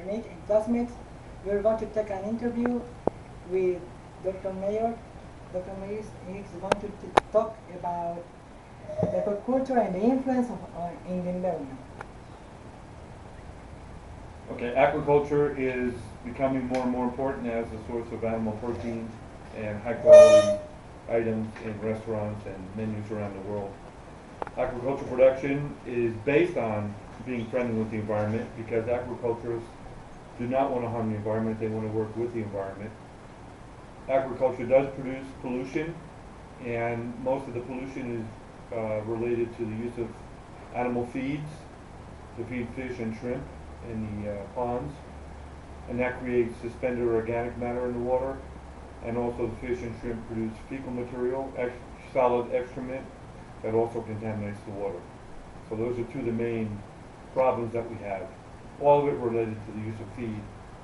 classmates and classmates. We're going to take an interview with Dr. Mayer. Dr. Mayer is going to talk about the aquaculture and the influence in the environment. Okay, aquaculture is becoming more and more important as a source of animal protein and high quality items in restaurants and menus around the world. Aquaculture production is based on being friendly with the environment because aquaculturists do not want to harm the environment, they want to work with the environment. Agriculture does produce pollution, and most of the pollution is related to the use of animal feeds to feed fish and shrimp in the ponds, and that creates suspended organic matter in the water, and also the fish and shrimp produce fecal material, solid excrement, that also contaminates the water. So those are two of the main problems that we have, all of it related to the use of feed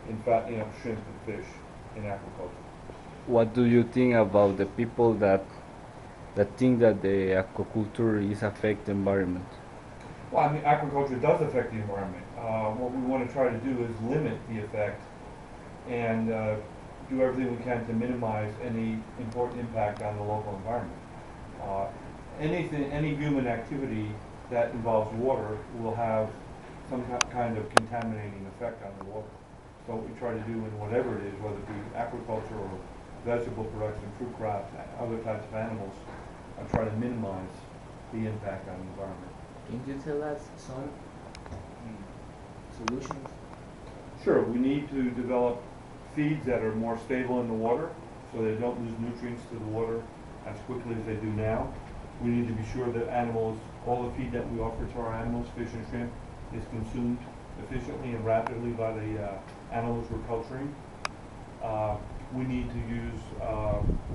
in fattening up shrimp and fish in aquaculture. What do you think about the people that think that the aquaculture is affect the environment? Well, I mean, aquaculture does affect the environment. What we want to try to do is limit the effect and do everything we can to minimize any important impact on the local environment. Any human activity that involves water will have some kind of contaminating effect on the water. So what we try to do in whatever it is, whether it be aquaculture or vegetable production, fruit crops, other types of animals, I try to minimize the impact on the environment. Can you tell us some solutions? Sure, we need to develop feeds that are more stable in the water so they don't lose nutrients to the water as quickly as they do now. We need to be sure that animals, all the feed that we offer to our animals, fish and shrimp, is consumed efficiently and rapidly by the animals we're culturing. We need to use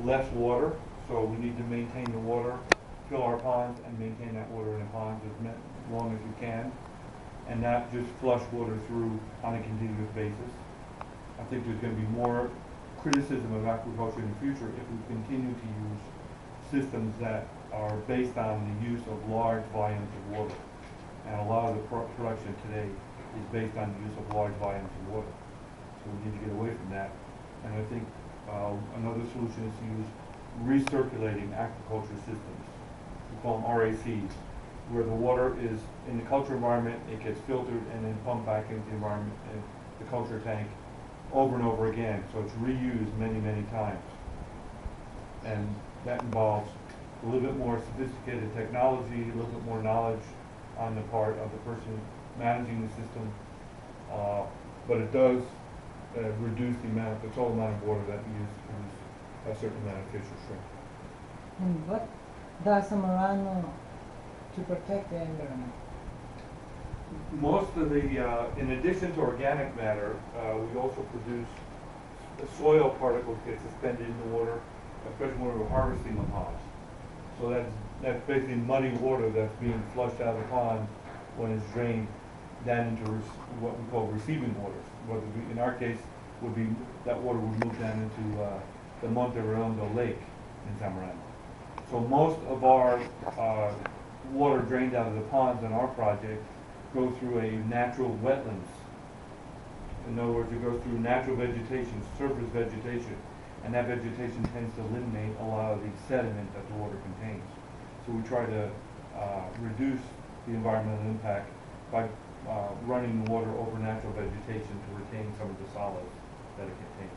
less water, so we need to maintain the water, fill our ponds and maintain that water in the ponds as long as we can, and not just flush water through on a continuous basis. I think there's going to be more criticism of aquaculture in the future if we continue to use systems that are based on the use of large volumes of water. And a lot of the production today is based on the use of large volumes of water. So we need to get away from that. And I think another solution is to use recirculating aquaculture systems. We call them RACs, where the water is in the culture environment, it gets filtered and then pumped back into the environment and the culture tank over and over again. So it's reused many, many times. And that involves a little bit more sophisticated technology, a little bit more knowledge on the part of the person managing the system. But it does reduce the total amount of water that we use to produce a certain amount of fish or shrimp. And what does Zamorano to protect the environment? Most of the, in addition to organic matter, we also produce soil particles get suspended in the water, especially when we're harvesting the ponds. So that's basically muddy water that's being flushed out of the pond when it's drained down into what we call receiving waters. What in our case would be that water would move down into the Monte Redondo Lake in Zamorano. So most of our water drained out of the ponds in our project go through a natural wetlands. In other words, it goes through natural vegetation, surface vegetation, and that vegetation tends to eliminate a lot of the sediment that the water contains. So we try to reduce the environmental impact by running the water over natural vegetation to retain some of the solids that it contains.